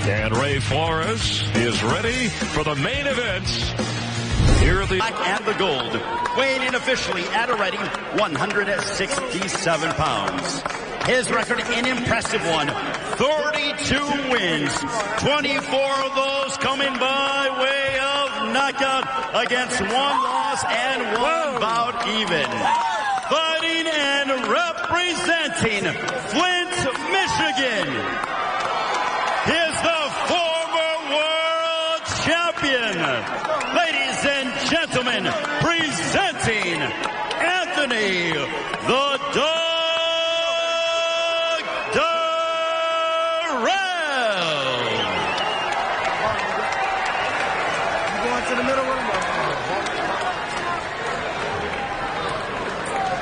And Ray Flores is ready for the main event. Here at the black and the gold, weighing in officially at a ready 167 pounds. His record, an impressive one, 32 wins, 24 of those coming by way of knockout against one loss and one bout even. Fighting and representing Flint, Michigan, is the former world champion. Ladies and gentlemen, presenting Avni Yildirim.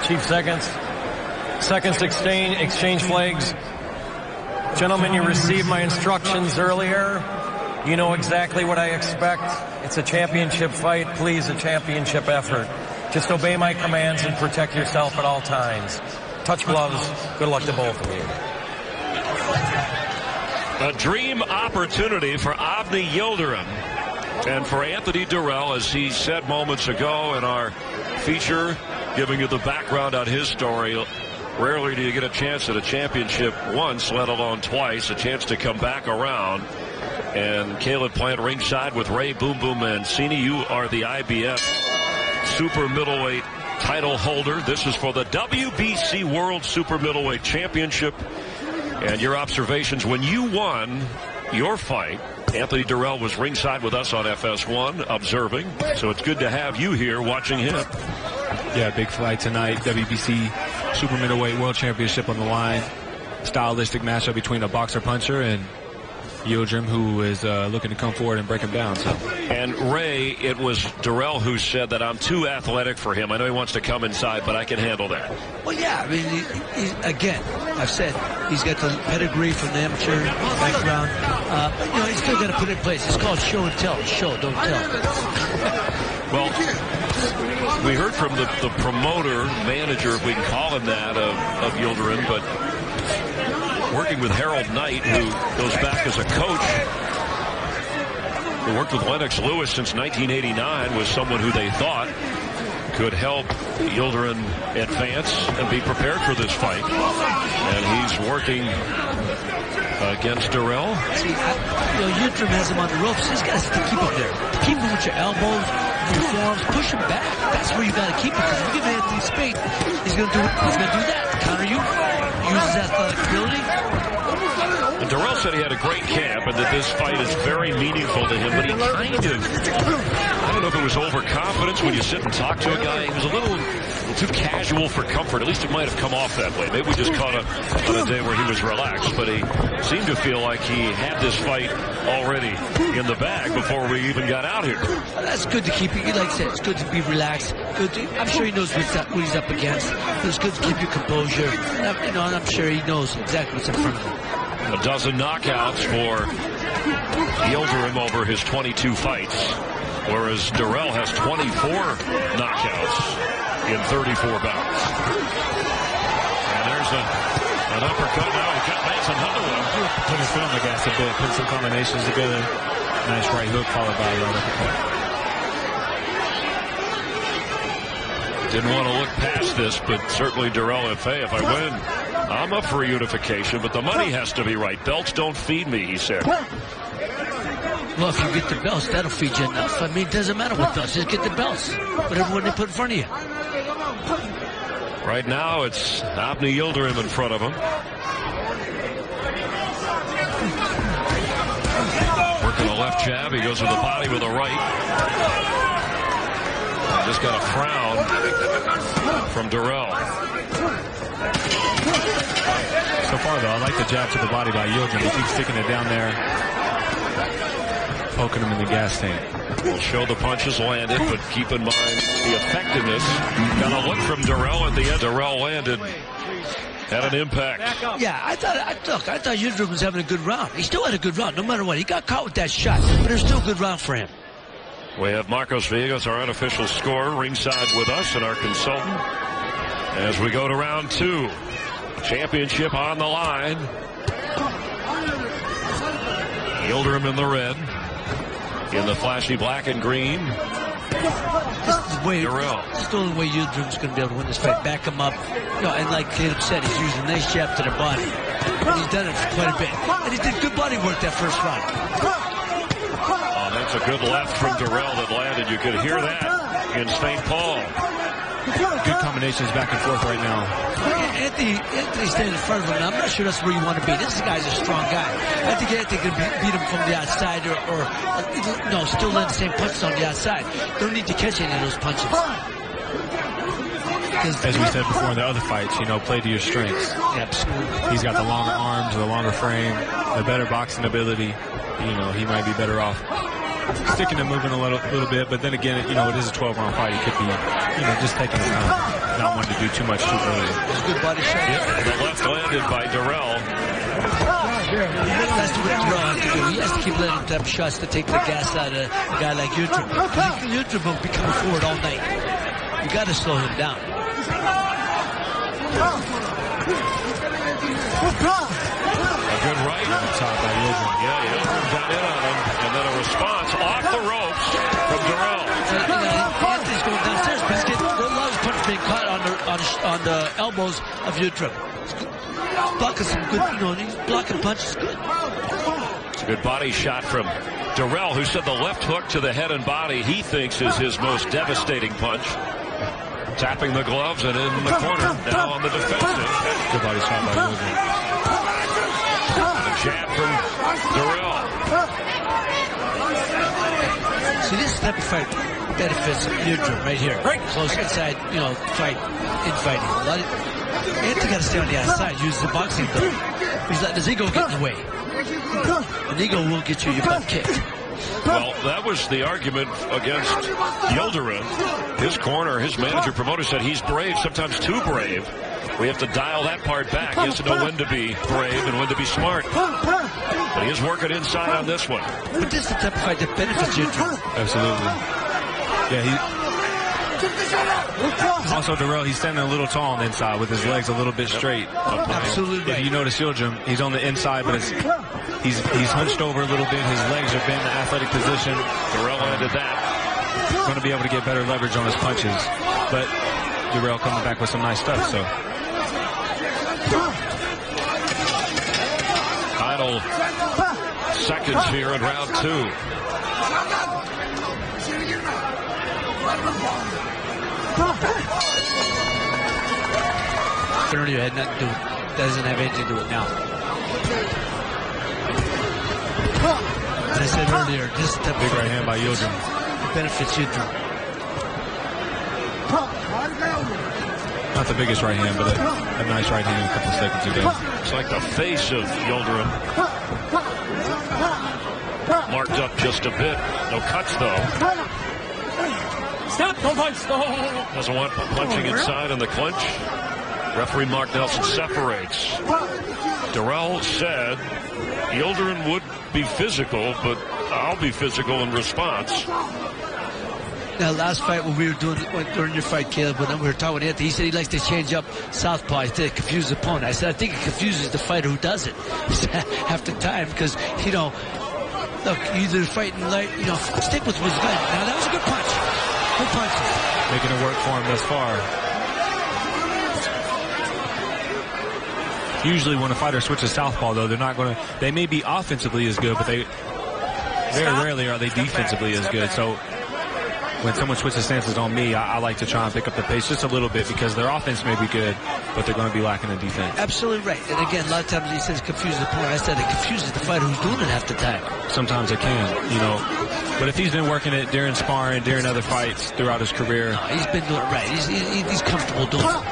Chief seconds exchange flags. Gentlemen, you received my instructions earlier. You know exactly what I expect. It's a championship fight. Please, a championship effort. Just obey my commands and protect yourself at all times. Touch gloves. Good luck to both of you. A dream opportunity for Avni Yildirim and for Anthony Dirrell, as he said moments ago in our feature, giving you the background on his story. Rarely do you get a chance at a championship once, let alone twice, a chance to come back around. And Caleb Plant ringside with Ray Boom Boom Mancini. You are the IBF Super Middleweight title holder. This is for the WBC World Super Middleweight Championship. And your observations when you won your fight. Anthony Dirrell was ringside with us on FS1 observing. So it's good to have you here watching him. Yeah, big fight tonight. WBC Super Middleweight World Championship on the line. Stylistic matchup between a boxer-puncher and Yildirim, who is looking to come forward and break him down. So. And Ray, it was Dirrell who said that I'm too athletic for him. I know he wants to come inside, but I can handle that. Well, yeah, I mean, again, I've said he's got the pedigree from the amateur background. But, you know, he's still got to put it in place. It's called show and tell. Show, don't tell. Well, we heard from the promoter, manager, if we can call him that, of Yildirim, but working with Harold Knight, who goes back as a coach, who worked with Lennox Lewis since 1989, was someone who they thought could help Yildirim advance and be prepared for this fight. And he's working against Dirrell. See, Yildirim has him on the ropes. He's got to keep him there. Keep him with your elbows, your forearms, push him back. That's where you got to keep him. Because if you give Anthony space, he's going to do that. Counter you. Use his athletic ability. And Dirrell said he had a great camp and that this fight is very meaningful to him, but he kind of, I don't know if it was overconfidence when you sit and talk to a guy. He was a little too casual for comfort. At least it might have come off that way. Maybe we just caught on a day where he was relaxed, but he seemed to feel like he had this fight already in the bag before we even got out here. That's good to keep you, like I said, it's good to be relaxed. I'm sure he knows what he's up against, but it's good to keep your composure. And I'm sure he knows exactly what's in front of him. A dozen knockouts for Yildirim over his 22 fights, whereas Dirrell has 24 knockouts in 34 bouts. And there's an uppercut now. He got Manson Underwood. Put his foot on the gas a bit, put some combinations together. Nice right hook followed by a uppercut. Didn't want to look past this, but certainly Dirrell, if I win, I'm up for a unification, but the money has to be right. Belts don't feed me, he said. Well, if you get the belts, that'll feed you enough. I mean, it doesn't matter what belts. Just get the belts. Whatever one they put in front of you. Right now, it's Avni Yildirim in front of him. Working a left jab. He goes with the body with a right. Just got a frown from Dirrell. So far, though, I like the jab to the body by Yildirim. He keeps sticking it down there, poking him in the gas tank. We'll show the punches landed, but keep in mind the effectiveness. Got a look from Dirrell at the end. Dirrell landed. Had an impact. Yeah, I thought Yildirim was having a good round. He still had a good round, no matter what. He got caught with that shot, but it was still a good round for him. We have Marcos Villegas, our unofficial scorer, ringside with us, and our consultant as we go to round two. Championship on the line. Yildirim in the red. In the flashy black and green. This is the only way Yildirim's going to be able to win this fight. Back him up. And like Caleb said, he's using a nice jab to the body. And he's done it for quite a bit. And he did good body work that first round. Oh, that's a good left from Dirrell that landed. You could hear that in St. Paul. Good combinations back and forth right now. Anthony standing in front of him. I'm not sure that's where you want to be. This guy's a strong guy. I think Anthony can beat him from the outside or still land the same punches on the outside. Don't need to catch any of those punches. As we said before in the other fights, play to your strengths. Absolutely. He's got the longer arms, the longer frame, the better boxing ability. He might be better off sticking and moving a little bit, but then again, it is a 12-round fight. He could be, just taking his time, not wanting to do too much too early. It's a good body shot. Yep, the left landed by Dirrell. That's what Dirrell has to do. He has to keep letting him have shots to take the gas out of a guy like Yildirim. Yildirim will be coming forward all night. You got to slow him down. A good right. Top by Yildirim. Yeah, Yildirim got in on him, and then a response off the ropes from Dirrell. Anthony's going downstairs, but he's getting a lot of punches being caught on the elbows of Yildirim. Blocking some good, he's blocking punches good. It's a good body shot from Dirrell, who said the left hook to the head and body he thinks is his most devastating punch. Tapping the gloves and in the corner, now on the defensive. Good body shot by Yildirim. The jab from Dirrell. See, this type of fight benefits Yildirim right here. Close inside, fight, infighting. Anthony got to stay on the outside, use the boxing ability. He's letting his ego get in the way. An ego will get you your butt kicked. Well, that was the argument against Yildirim. His corner, his manager, promoter said he's brave, sometimes too brave. We have to dial that part back. He has to know when to be brave and when to be smart. But he is working inside on this one. But this is the type of fight that benefits Yildirim. Absolutely. Yeah, also, Dirrell, he's standing a little tall on the inside with his legs a little bit straight. Absolutely. If you notice Yildirim, he's on the inside, but he's hunched over a little bit. His legs are bent in the athletic position. Dirrell landed that. Going to be able to get better leverage on his punches. But Dirrell coming back with some nice stuff, so. Final seconds here in round 2. Earlier had nothing to do with it. Doesn't have anything to do with it now. As I said earlier, this type big right hand by Yildirim. Benefits Yildirim. Not the biggest right hand, but a nice right hand a couple of seconds ago. It's like the face of Yildirim. Marked up just a bit. No cuts, though. Stop! Don't punch! Doesn't want punching inside in the clinch. Referee Mark Nelson separates. Dirrell said Yildirim would be physical, but I'll be physical in response. Now, last fight when we were during your fight, Caleb, when we were talking with Anthony, he said he likes to change up southpaw to confuse the opponent. I said, I think it confuses the fighter who does it half the time because, look, either fighting light, stick with what's good. Now, that was a good punch. Good punches. Making it work for him thus far. Usually when a fighter switches southpaw, though, they may be offensively as good, but very rarely are they defensively as good. So when someone switches stances on me, I like to try and pick up the pace just a little bit because their offense may be good, but they're going to be lacking in defense. Absolutely right. And again, a lot of times he says confuse the opponent. I said it confuses the fighter who's doing it half the time. Sometimes it can, But if he's been working it during sparring, during other fights throughout his career. No, he's been doing it right. He's comfortable doing it.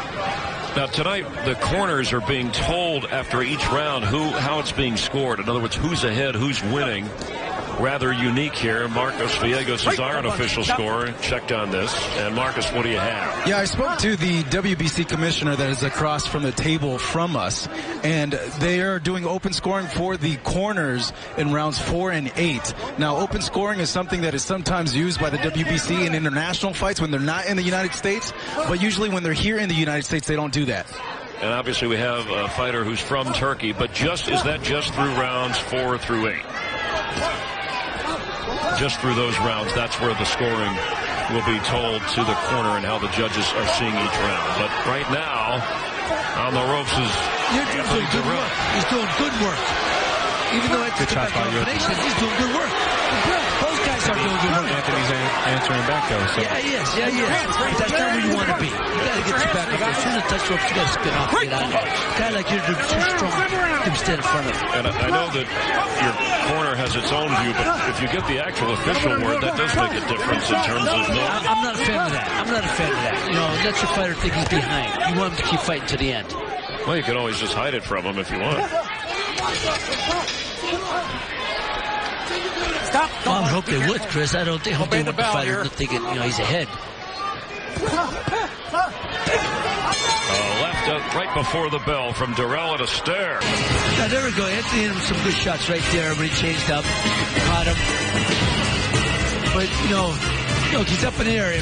Now, tonight, the corners are being told after each round how it's being scored. In other words, who's ahead, who's winning. Rather unique here. Marcos Villegas is our unofficial scorer. Checked on this. And Marcus, what do you have? Yeah, I spoke to the WBC commissioner that is across from the table from us, and they are doing open scoring for the corners in rounds 4 and 8. Now, open scoring is something that is sometimes used by the WBC in international fights when they're not in the United States, but usually when they're here in the United States, they don't do that. And obviously we have a fighter who's from Turkey, but is that just through rounds 4 through 8? just through those rounds, that's where the scoring will be told to the corner and how the judges are seeing each round. But right now, on the ropes is Yildirim's doing good work. He's doing good work. Even though it's a combination, he's doing good work. Both guys are doing good work. Anthony's answering back, though. So. Yeah, he is. But that's not where you want to be. You got to get your back up. As soon as the touch ropes, you got to spin off and get out of there. A guy like Yildirim's too strong to stand in front of him. And I know that your corner has its own view, but if you get the actual official word, that does make a difference in terms of no. I'm not a fan of that. You know, let your fighter think he's behind. You want him to keep fighting to the end. Well, you can always just hide it from him if you want. Stop. Well, I hope they would, Chris. I don't think they want the fighter thinking, you know, he's ahead. Left right before the bell from Dirrell at a stare. Now, there we go. Anthony hit him some good shots right there when he changed up. Caught him. But, you know, he's up in the air.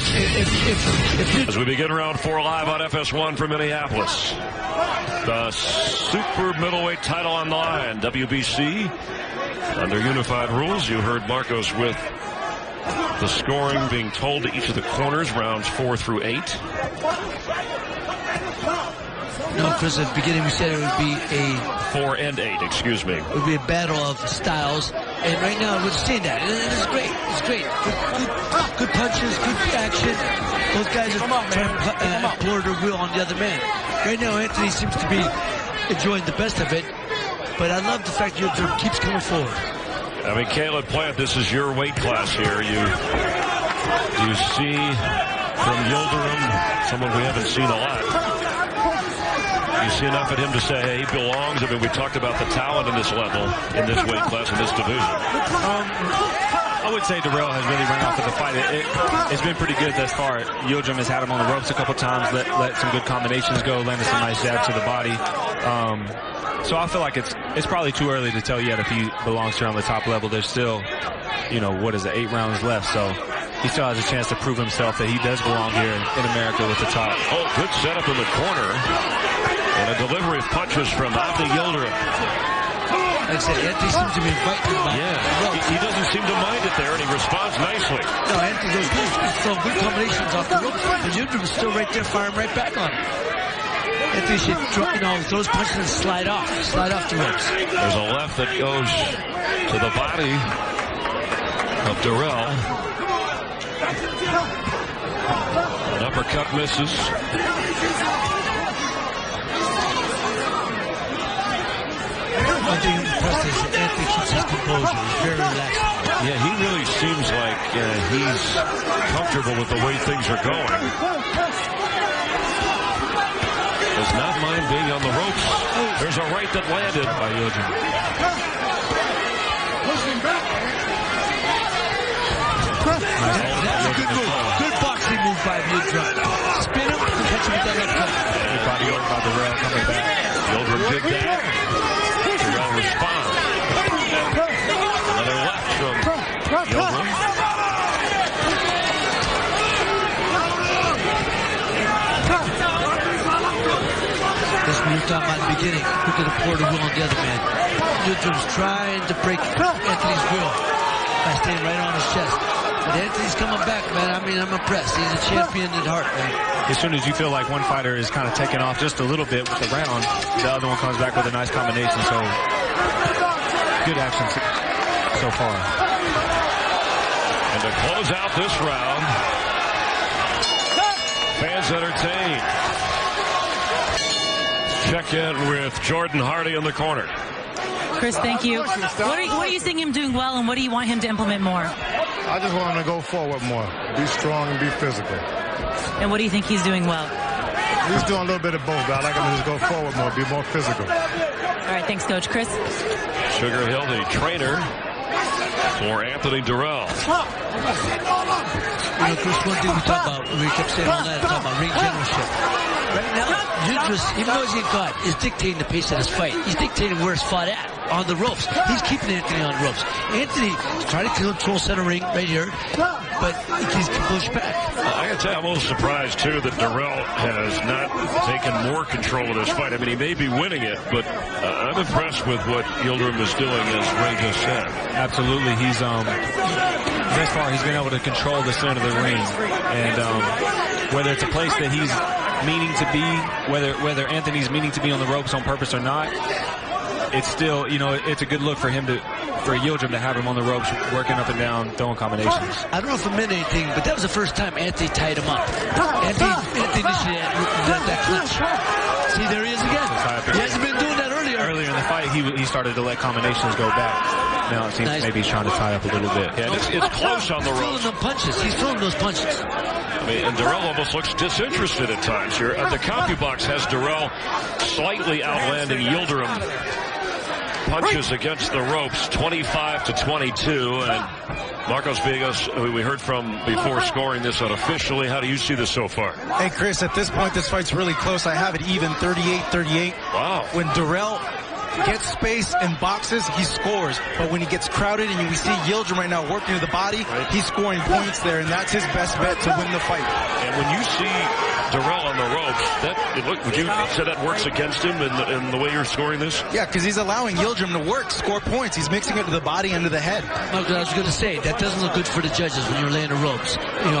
As we begin round 4 live on FS1 from Minneapolis. The super middleweight title on the line. WBC under unified rules. You heard Marcos with the scoring being told to each of the corners, rounds 4 through 8. No, Chris, at the beginning we said it would be a 4 and 8, excuse me. It would be a battle of styles, and right now we're seeing that. It's great. It's great. Good punches, good action. Those guys are trying to explore their will on the other man. Right now, Anthony seems to be enjoying the best of it, but I love the fact that Yildirim keeps coming forward. I mean, Caleb Plant, this is your weight class here. You see from Yildirim someone we haven't seen a lot. You see enough at him to say, hey, he belongs. I mean, we talked about the talent in this level, in this weight class, in this division. I would say Dirrell has really run off of the fight. It's been pretty good thus far. Yildirim has had him on the ropes a couple times, let some good combinations go, landed some nice jabs to the body. So I feel like it's probably too early to tell yet if he belongs here on the top level. There's still, 8 rounds left. So he still has a chance to prove himself that he does belong here in America with the top. Oh, good setup in the corner. And a delivery of punches from Avni Yildirim. Like I said, Anthony seems to be fighting him. He doesn't seem to mind it there, and he responds nicely. No, Anthony goes good. He's throwing good combinations off the ropes. But Yildirim is still right there, firing right back on him. Anthony should drop, those punches and slide off the ropes. There's a left that goes to the body of Dirrell. An uppercut misses. One thing I'm impressed is that Anthony keeps his composure. He's very relaxed. Yeah, he really seems like he's comfortable with the way things are going. Does not mind being on the ropes. There's a right that landed by Yildirim. That's a good move. Good boxing move by Yildirim. Spin him and catch him with that left hook. Everybody over by Dirrell coming back. Yildirim did that. Dirrell responds. Another left from Yildirim. This we were talking about in the beginning. Look at the Porter will on the other man. Yildirim's trying to break Anthony's will by staying right on his chest. But Anthony's coming back, man. I mean, I'm impressed. He's a champion at heart, man. As soon as you feel like one fighter is kind of taking off just a little bit with the round, the other one comes back with a nice combination. So good action so far. And to close out this round, fans entertained. Check in with Jordan Hardy in the corner. Chris, thank you. What are you seeing him doing well, and what do you want him to implement more? I just want him to go forward more, be strong and be physical. And what do you think he's doing well? He's doing a little bit of both, but I like him to just go forward more, be more physical. All right, thanks, Coach. Chris? Sugar Hill, the trainer for Anthony Dirrell. Chris, one thing we talk about, we kept saying all that, talking about ring generalship. Right now, Yildirim, even though he's getting caught, is dictating the pace of this fight. He's dictating where it's fought at, on the ropes. He's keeping Anthony on the ropes. Anthony trying to control center ring right here, but he's pushed back. I gotta tell you, I'm a little surprised, too, that Dirrell has not taken more control of this fight. I mean, he may be winning it, but I'm impressed with what Yildirim is doing, as Ray just said. Absolutely. absolutely. He's thus far he's been able to control the center of the ring, and whether it's a place that he's meaning to be, whether Anthony's meaning to be on the ropes on purpose or not, it's still, it's a good look for Yildirim to have him on the ropes, working up and down, throwing combinations. I don't know if it meant anything, but that was the first time Anthony tied him up. Anthony initiated that clinch. See, there he is again. He hasn't been doing that earlier. Earlier in the fight, he started to let combinations go back. Now it seems maybe he's trying to tie up a little bit. Yeah, it's close on the ropes. He's throwing those punches. And Dirrell almost looks disinterested at times here. The CompuBox has Dirrell slightly outlanding Yildirim. Punches against the ropes, 25-22, and Marcos Villegas, who we heard from before scoring this unofficially. How do you see this so far? Hey, Chris, at this point, this fight's really close. I have it even 38-38. Wow. When Dirrell gets space and boxes, he scores. But when he gets crowded, and we see Yildirim right now working to the body, he's scoring points there, and that's his best bet to win the fight. And when you see Dirrell on the ropes, would you say that works against him in the way you're scoring this? Yeah, because he's allowing Yildirim to work, score points. He's mixing it to the body and to the head. I was going to say, that doesn't look good for the judges when you're laying the ropes, and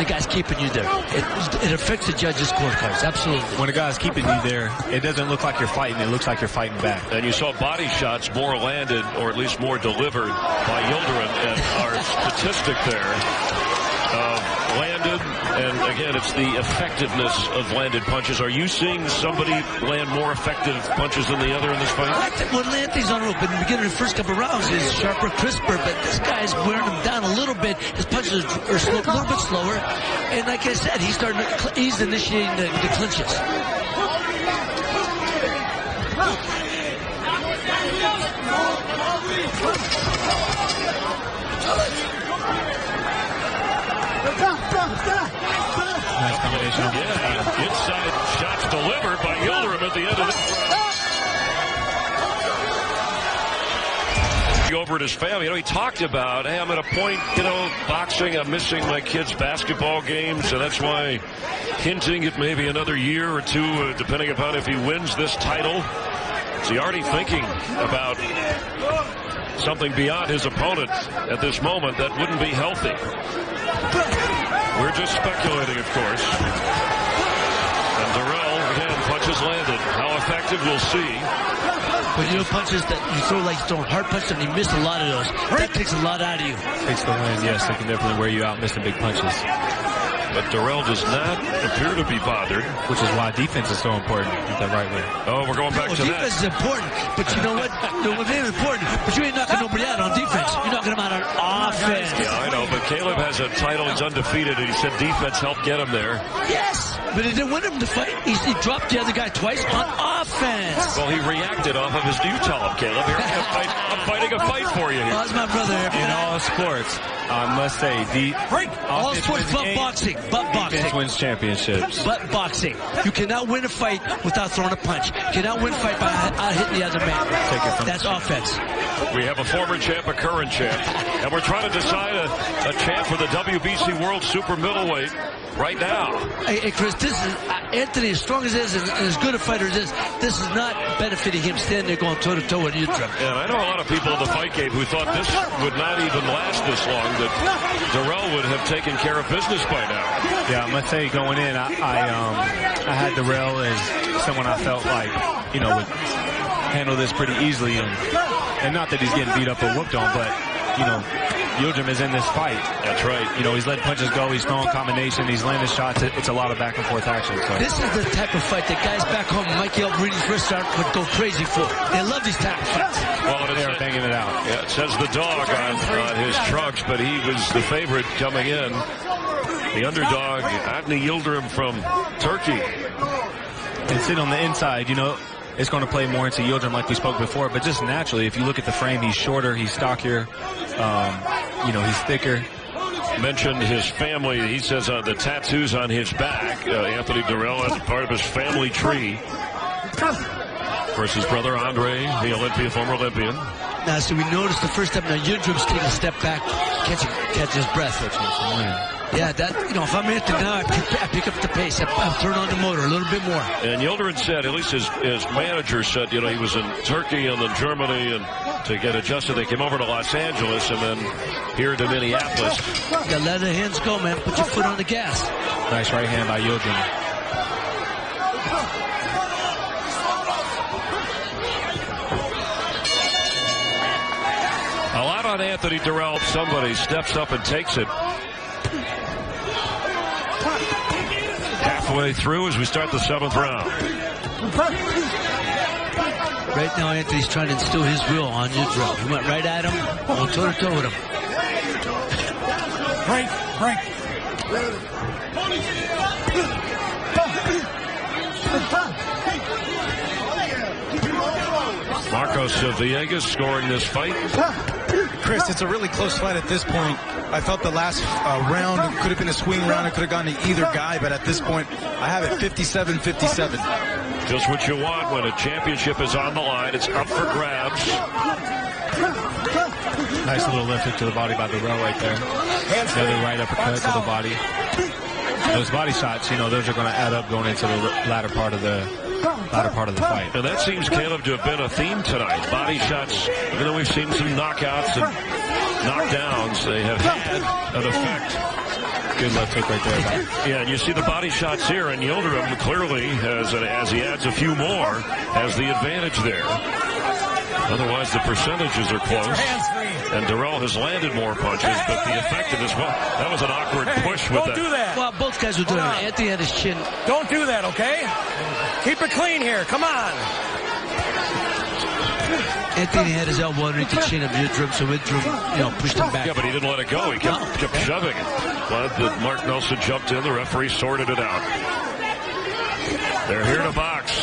the guy's keeping you there. It affects the judges' scorecards, absolutely. When a guy's keeping you there, it doesn't look like you're fighting. It looks like you're fighting back. And you saw body shots more landed, or at least more delivered by Yildirim, and our statistic there landed, and again, it's the effectiveness of landed punches. Are you seeing somebody land more effective punches than the other in this fight? When Anthony's on the rope in the beginning of the first couple of rounds, he's sharper, crisper, but this guy's wearing him down a little bit. His punches are a little bit slower, and like I said, he's initiating the clinches. Nice combination. Yeah, inside shots delivered by Yildirim at the end of the... Over at his family, he talked about, hey, I'm at a point, boxing, I'm missing my kids' basketball games, and that's why hinting at maybe another year or two, depending upon if he wins this title. Is he already thinking about something beyond his opponent at this moment that wouldn't be healthy? We're just speculating, of course. And Dirrell, again, punches landed. How effective, we'll see. But punches that you throw like throwing hard punches, and you miss a lot of those. That takes a lot out of you. Takes the win, yes. They can definitely wear you out missing big punches. But Dirrell does not appear to be bothered. Which is why defense is so important at the right way. Oh, we're going back to that. Defense is important, but you know what? It is important, but you ain't knocking nobody out on defense. You're knocking them out on offense. Yeah, I know, but Caleb has a title. He's undefeated, and he said defense helped get him there. Yes, but it didn't win him the fight. He dropped the other guy twice on offense. Well, he reacted off of his... You tell him, Caleb. Here, I'm fighting a fight for you here. Oh, that's my brother. In all sports, I must say, all sports but boxing. But boxing. Defense wins championships. But boxing. You cannot win a fight without throwing a punch. You cannot win a fight by hitting the other man. That's offense. We have a former champ, a current champ, and we're trying to decide a champ for the WBC World Super Middleweight right now. Hey, Chris, this is Anthony, as strong as he is and as good a fighter as this is not benefiting him standing there going toe-to-toe with Yildirim. Yeah, I know a lot of people in the fight game who thought this would not even last this long, that Dirrell would have taken care of business by now. Yeah, I must say, going in, I had Dirrell as someone I felt like, would handle this pretty easily, and not that he's getting beat up or whooped on, but, Yildirim is in this fight. That's right. He's letting punches go, he's throwing combination, he's landing shots. It's a lot of back and forth action. So. This is the type of fight that guys back home, Mike Yelbreedy's first start, would go crazy for. They love these type of fights. Well, they're banging it out. Yeah, it says the dog on his trunks, but he was the favorite coming in. The underdog, Avni Yildirim from Turkey. And sit on the inside, it's going to play more into Yildirim like we spoke before, but just naturally, if you look at the frame, he's shorter, he's stockier, he's thicker. Mentioned his family. He says the tattoos on his back, Anthony Dirrell, as part of his family tree. Of course, his brother Andre, the former Olympian. Now, so we noticed the first time now Yildirim's taking a step back, catch his breath. Yeah, that, you know, if I'm Anthony now, I pick up the pace. I turn on the motor a little bit more. And Yildirim said, at least his manager said, you know, he was in Turkey and then Germany, and to get adjusted, they came over to Los Angeles and then here to Minneapolis. You gotta let the hands go, man. Put your foot on the gas. Nice right hand by Yildirim. A lot on Anthony Dirrell. Somebody steps up and takes it. Halfway through as we start the 7th round. Right now, Anthony's trying to instill his will on Yildirim. He went right at him, went toe-to-toe with him. Break. Marcos Villegas scoring this fight. Chris, it's a really close fight at this point. I felt the last round could have been a swing round. It could have gone to either guy, but at this point, I have it 57-57. Just what you want when a championship is on the line. It's up for grabs. Nice little lift hook to the body by Dirrell right there. Another right uppercut to the body. Those body shots, you know, those are going to add up going into the latter part of the fight. And that seems, Caleb, to have been a theme tonight. Body shots, even though we've seen some knockouts and knockdowns, they have had an effect. Good left hook right there. Yeah, and you see the body shots here, and Yildirim clearly, as he adds a few more, has the advantage there. Otherwise, the percentages are close. And Dirrell has landed more punches, but the effectiveness, well, that was an awkward push with that. Don't do that. Well, both guys were doing it. Anthony had his chin. Don't do that, okay? Keep it clean here. Come on. Anthony had his elbow underneath the chin of Yildirim, so Yildirim, you know, pushed him back. Yeah, but he didn't let it go. He kept shoving it. Glad that Mark Nelson jumped in. The referee sorted it out. They're here to box.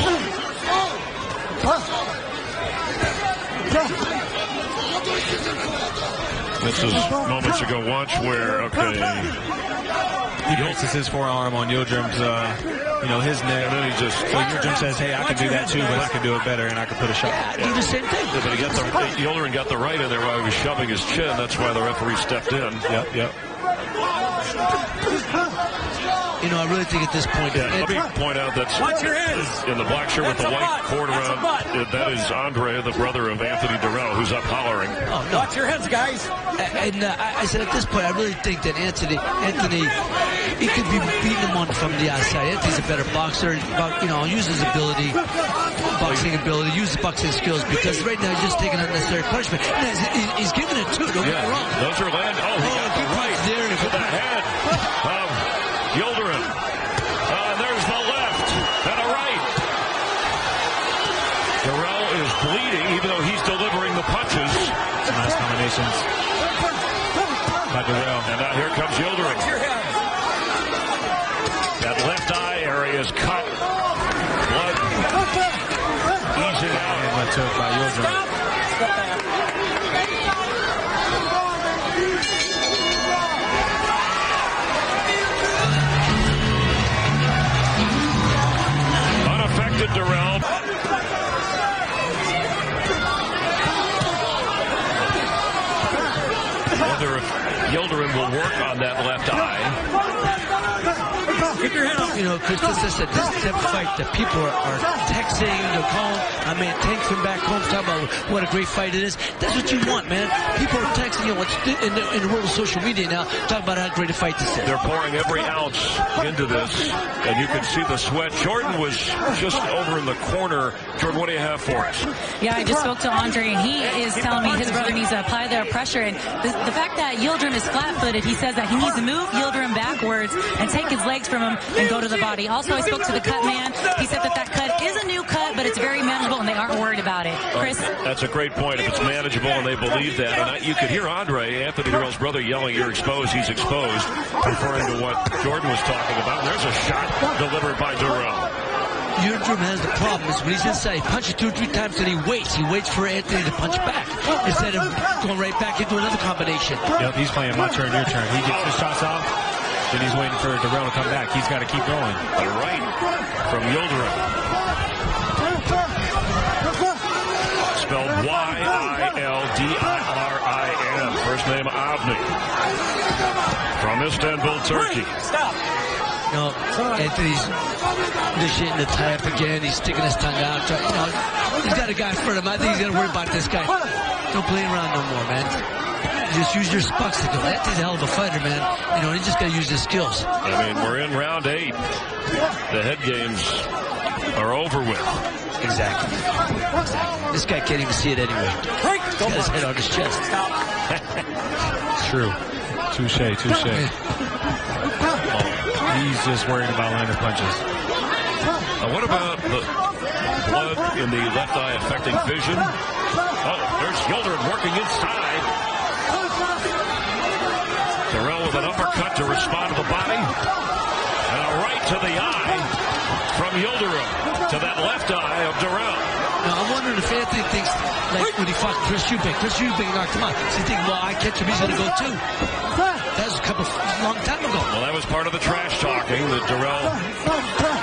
This is moments ago. Watch where, okay. He places his forearm on Yildirim's, his neck. And then he just... So Yildirim says, hey, I can do that too, but I can do it better, and I can put a shot. Yeah, do the same thing. Yeah, but Yildirim got the right in there while he was shoving his chin. That's why the referee stepped in. Yep. You know, I really think at this point... Let me point out that in the black shirt with the white cord around, that is Andre, the brother of Anthony Dirrell, who's up hollering. Oh, no. Watch your heads, guys. And I said at this point, I really think that Anthony, he could be beating him from the outside. Anthony's a better boxer. You know, use his ability, use his boxing skills, because right now he's just taking unnecessary punishment. And he's giving it too, don't get me wrong. Those are land. Oh, he got the right there to the head of Yildirim. There's the left and a right. Dirrell is bleeding, even though he's delivering the punches. Some nice combinations by Dirrell. And now here comes Yildirim. That left eye area is cut. Blood easing out. And left hook by Yildirim. Unaffected Dirrell. Whether if Yildirim will work on that left eye. Keep your head up. You know, Chris, this is a fight that people are texting, they're calling. I mean, Tank from back home talking about what a great fight it is. That's what you want, man. People are texting you in the world of social media now, talking about how great a fight this is. They're pouring every ounce into this, and you can see the sweat. Jordan was just over in the corner. Jordan, what do you have for us? Yeah, I just spoke to Andre, and he is telling me his brother needs to apply their pressure. And the fact that Yildirim is flat-footed, he says that he needs to move Yildirim backwards and take his legs from him and go to the body. Also, I spoke to the cut man. He said that cut is a new cut, but it's very manageable, and they aren't worried about it. Chris? That's a great point. If it's manageable and they believe that. And you could hear Andre, Anthony Dirrell's brother, yelling, "You're exposed, he's exposed," referring to what Jordan was talking about. And there's a shot delivered by Dirrell. Yildirim has the problem is when he's inside, he punches 2 or 3 times and he waits. He waits for Anthony to punch back instead of going right back into another combination. Yep, he's playing my turn, your turn. He gets his shots off, then he's waiting for Dirrell to come back. He's got to keep going. The right from Yildirim. Spelled Y-I-L-D-R-I-M. first name Avni. From Istanbul, Turkey. Stop. No, Anthony's initiating the tie up again. He's sticking his tongue out. He's got a guy in front of him. I think he's going to worry about this guy. Don't play around no more, man. Just use your spucks to go. Anthony's a hell of a fighter, man. He just got to use his skills. I mean, we're in round 8. The head games are over with. Exactly. This guy can't even see it anyway. He's got his head on his chest. True. Touche. He's just worried about landing punches. What about the blood in the left eye affecting vision? Oh, there's Yildirim working inside. Dirrell with an uppercut to respond to the body. And a right to the eye from Yildirim to that left eye of Dirrell. Now, I'm wondering if Anthony thinks, like when he fought Chris Eubank knocked him out. Does he think, well, I catch him, he's going to go too? That was a long time ago. Well, that was part of the trash talking that Dirrell,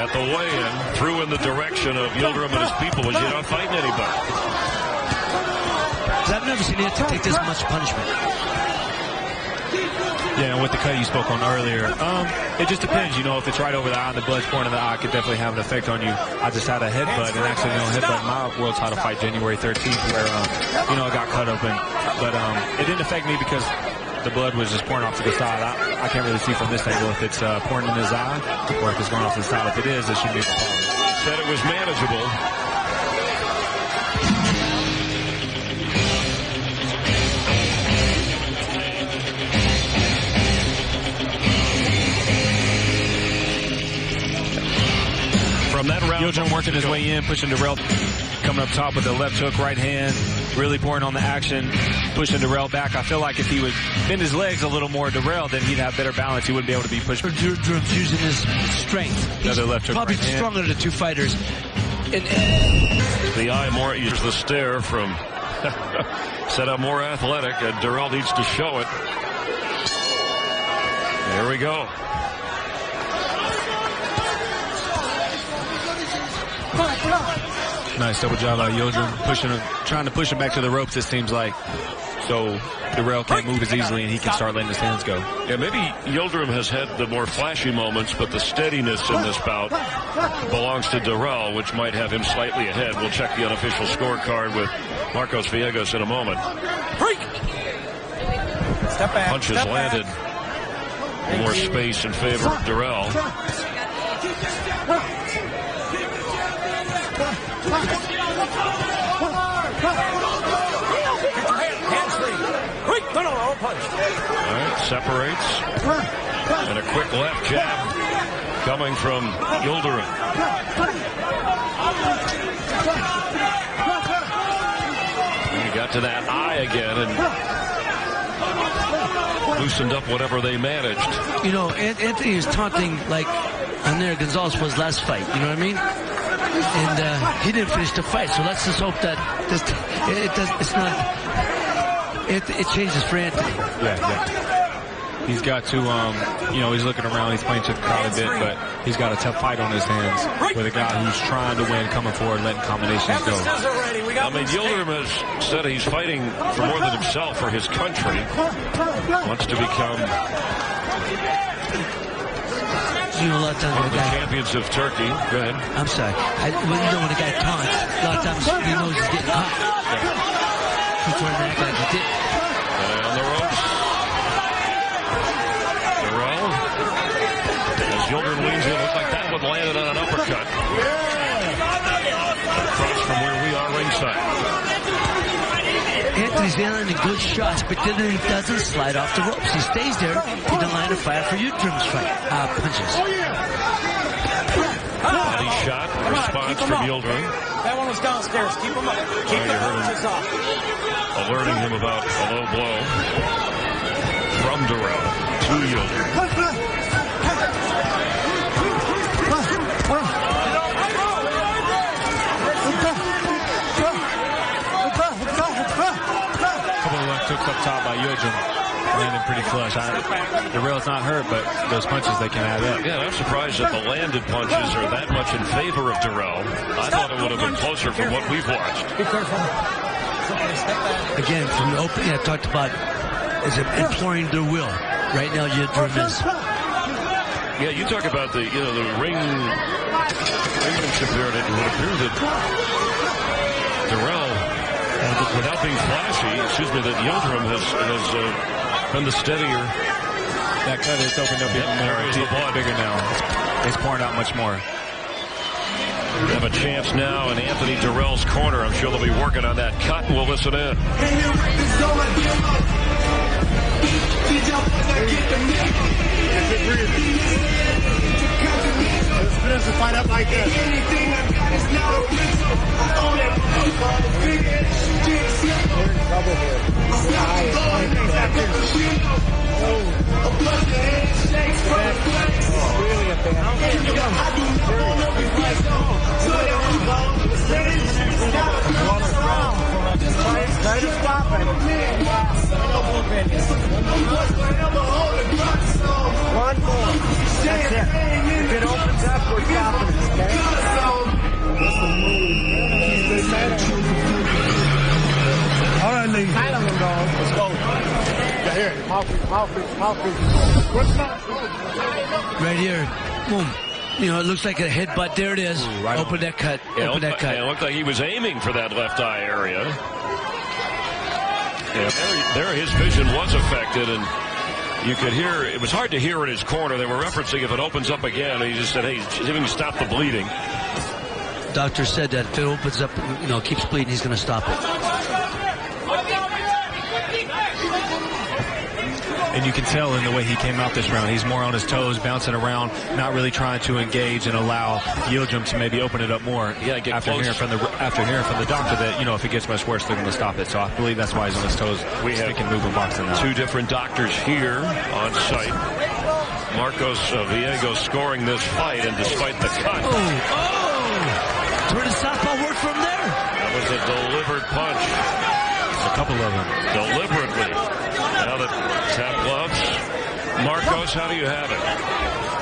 at the weigh-in, threw in the direction of Yildirim and his people was you're not fighting anybody. I've never seen Anthony take this much punishment. Yeah, and with the cut you spoke on earlier, it just depends. If it's right over the eye and the blood's pouring in the eye, it could definitely have an effect on you. I just had a headbutt, an accidental headbutt in my world title fight January 13th where, I got cut open. But it didn't affect me because the blood was just pouring off to the side. I can't really see from this angle if it's pouring in his eye or if it's going off to the side. If it is, it should be a problem. Said it was manageable. From that round, Yildirim working his way in, pushing Dirrell, coming up top with the left hook, right hand, really pouring on the action, pushing Dirrell back. I feel like if he would bend his legs a little more, Dirrell, then he'd have better balance. He wouldn't be able to be pushed. Dirrell's using his strength. He's left hook, probably right stronger than the two fighters. The eye more uses the stare from set up more athletic, and Dirrell needs to show it. There we go. Nice double job by Yildirim, trying to push him back to the ropes, it seems like. So Dirrell can't move as easily and he can start letting his hands go. Yeah, maybe Yildirim has had the more flashy moments, but the steadiness in this bout belongs to Dirrell, which might have him slightly ahead. We'll check the unofficial scorecard with Marcos Villegas in a moment. Step back. Punches landed. More space in favor of Dirrell. All right, separates. And a quick left jab coming from Yildirim. He got to that eye again and loosened up whatever they managed. Anthony is taunting like Aner Gonzalez was last fight. You know what I mean? And he didn't finish the fight, so let's just hope that it changes for Anthony. Yeah. He's got to, he's looking around, he's playing to the crowd a bit, but he's got a tough fight on his hands with a guy who's trying to win, coming forward, letting combinations go. I mean, Yildirim has said he's fighting for more than himself, for his country. Wants to become A lot of times one of the champions of Turkey. Go ahead. I'm sorry. When a guy taunts, a lot of times he knows he's getting caught. He's trying to act like he did. And on the ropes. Dirrell. As Yildirim leans in, looks like that one landed on an uppercut. Across from where we are ringside. Anthony's landing good shots, but then he doesn't slide off the ropes. He stays there in the line of fire for Yildirim's punches. Body shot, response from Yildirim. That one was downstairs. Keep him up. Keep the punches up. Alerting him about a low blow from Dirrell to Yildirim. Hooks up top by Yildirim, landing pretty flush. Dirrell's not hurt, but those punches, they can add up. Yeah, I'm surprised that the landed punches are that much in favor of Dirrell. I thought it would have been closer from what we've watched. Be careful. Again, from the opening, I talked about is imploring their will. Right now, Yildirim is. Yeah, you talk about the ring here, and it would appear that Dirrell, without being flashy, that Yildirim has been the steadier. That cut has opened up even more. It's bigger now. It's pouring out much more. We have a chance now in Anthony Dirrell's corner. I'm sure they'll be working on that cut. We'll listen in. Let's fight up like this. One more. That's it. If it opens up, we're stopping it, okay? All right, ladies. Let's go. Here, mouthpiece. Right here. Boom. It looks like a headbutt. There it is. Ooh, right Open that cut. Open that cut. It looked like he was aiming for that left eye area. Yeah, there his vision was affected, and you could hear, it was hard to hear in his corner. They were referencing if it opens up again. He just said, hey, even stop the bleeding. Doctor said that if it opens up, keeps bleeding, he's going to stop it. And you can tell in the way he came out this round, he's more on his toes, bouncing around, not really trying to engage and allow Yildirim to maybe open it up more. Yeah, get after close. hearing from the doctor that if it gets much worse, they're going to stop it. So I believe that's why he's on his toes. We have moving boxing now. Two different doctors here on site. Marcos Villegas scoring this fight, and despite the cut, where did southpaw work from there? That was a delivered punch. A couple of them. Deliberately. Now the tap gloves. Marcos, how do you have it?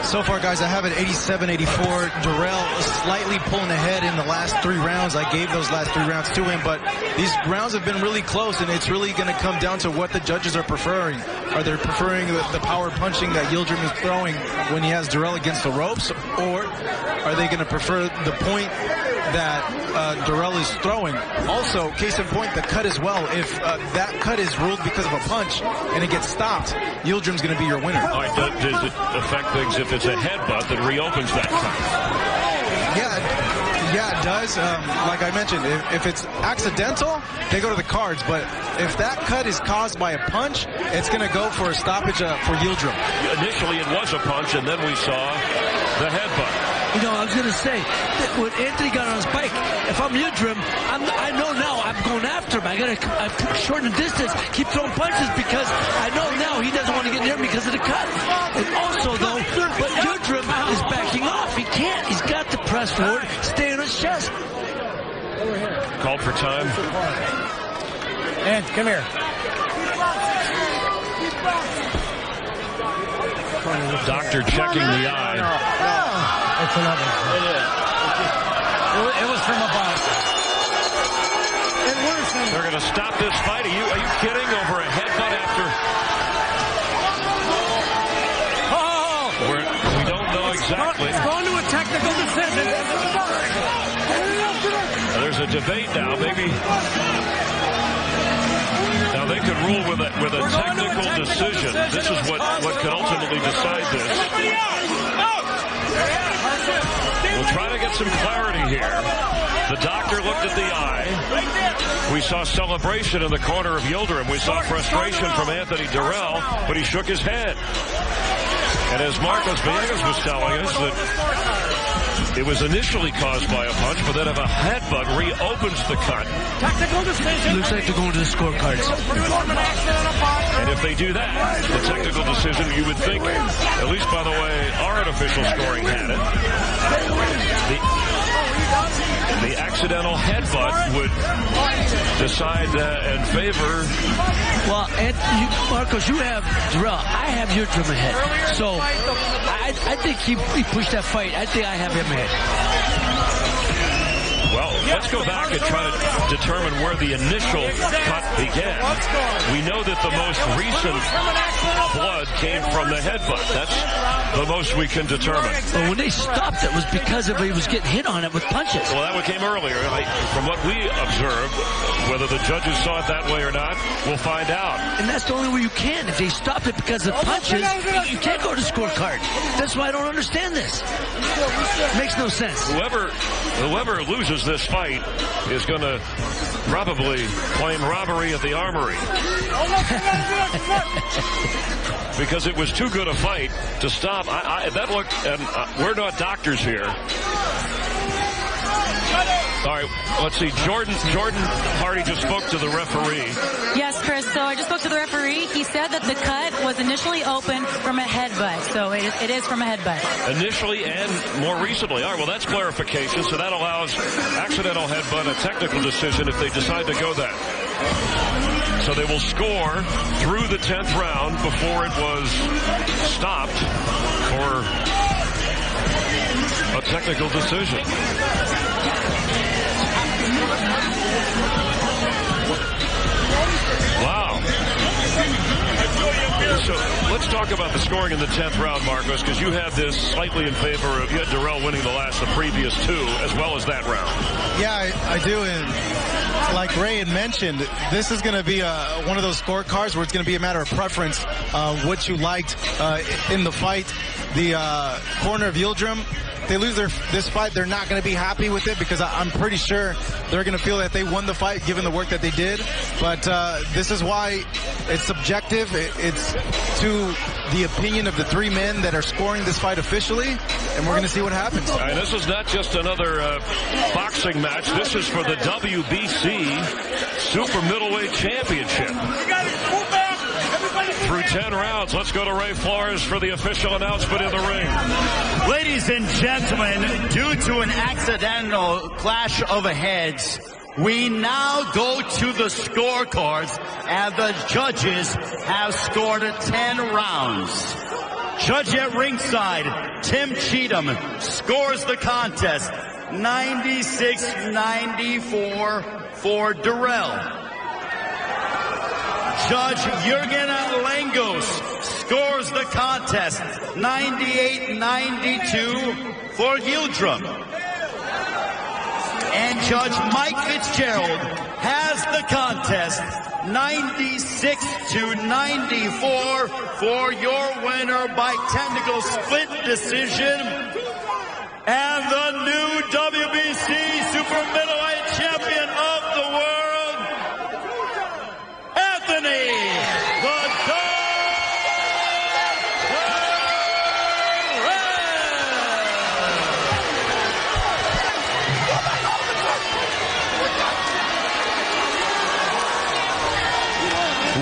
So far, guys, I have it 87-84. Dirrell slightly pulling ahead in the last 3 rounds. I gave those last 3 rounds to him, but these rounds have been really close, and it's really going to come down to what the judges are preferring. Are they preferring the power punching that Yildirim is throwing when he has Dirrell against the ropes, or are they going to prefer the point that Dirrell is throwing? Also, case in point, the cut as well. If that cut is ruled because of a punch and it gets stopped, Yildirim's going to be your winner. All right, does it affect things if it's a headbutt that reopens that cut? Yeah, it does. Like I mentioned, if it's accidental, they go to the cards. But if that cut is caused by a punch, it's going to go for a stoppage for Yildirim. Initially, it was a punch, and then we saw the headbutt. I was going to say, when Anthony got on his bike, if I'm Yildirim, I know now I'm going after him. I got to shorten the distance, keep throwing punches, because I know now he doesn't want to get near me because of the cut. And also, though, but Yildirim is backing off. He can't. He's got to press forward, stay on his chest. Called for time. Ed, come here. Doctor checking the eye. It's another. It was from above. They're going to stop this fight. Are you kidding? Over a headbutt after? We don't know exactly. It's going to a technical decision. There's a debate now. Maybe. Now they could rule with a technical decision. This is what could ultimately decide this. We'll try to get some clarity here. The doctor looked at the eye. We saw celebration in the corner of Yildirim. We saw frustration from Anthony Dirrell, but he shook his head. And as Marcos Villegas was telling us, that it was initially caused by a punch, but then if a headbutt reopens the cut. Looks like they're going to the scorecards. And if they do that, the technical decision, you would think, at least by the way our unofficial scoring had it, the accidental headbutt would decide in favor. Well, Marcos, you have Dirrell. I have Yildirim ahead. So I think he pushed that fight. I think I have him ahead. Well, Let's go back and try to determine where the initial cut began. We know that the most recent blood came from the headbutt. That's the most we can determine. But when they stopped, it was because he was getting hit on it with punches. Well, that one came earlier. From what we observed, whether the judges saw it that way or not, we'll find out. And that's the only way you can. If they stopped it because of punches, you can't go to scorecard. That's why I don't understand this. Makes no sense. Whoever loses this fight is going to probably claim robbery at the armory. Because it was too good a fight to stop. That looked, and we're not doctors here. All right, let's see. Jordan Hardy just spoke to the referee. Yes, Chris. So I just spoke to the referee. He said that the cut was initially open from a headbutt. So it is from a headbutt. Initially and more recently. All right, well, that's clarification. So that allows accidental headbutt a technical decision if they decide to go that. So they will score through the 10th round before it was stopped for a technical decision. Wow. So let's talk about the scoring in the 10th round, Marcos, because you had this slightly in favor of, you had Dirrell winning the previous two, as well as that round. Yeah, I do. And like Ray had mentioned, this is going to be one of those scorecards where it's going to be a matter of preference, what you liked in the fight. The corner of Yildirim, they lose this fight, they're not going to be happy with it because I'm pretty sure they're going to feel that they won the fight given the work that they did. But this is why it's subjective. It's to the opinion of the three men that are scoring this fight officially, and we're going to see what happens. All right, this is not just another boxing match. This is for the WBC Super Middleweight Championship. Through 10 rounds, let's go to Ray Flores for the official announcement in the ring. Ladies and gentlemen, due to an accidental clash of heads, we now go to the scorecards, and the judges have scored 10 rounds. Judge at ringside, Tim Cheatham, scores the contest 96-94 for Dirrell. Judge Jürgen Langos scores the contest 98-92 for Yildirim. And Judge Mike Fitzgerald has the contest 96-94 for your winner by technical split decision and the new WBC Super Middleweight Champion of the world, Avni Yildirim.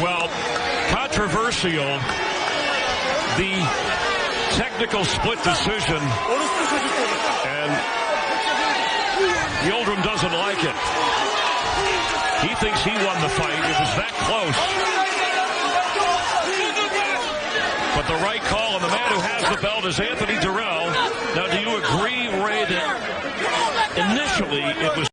Well, controversial, the technical split decision, and Yildirim doesn't like it. He thinks he won the fight. It was that close. But the right call, and the man who has the belt is Avni Yildirim. Now, do you agree, Ray, that initially it was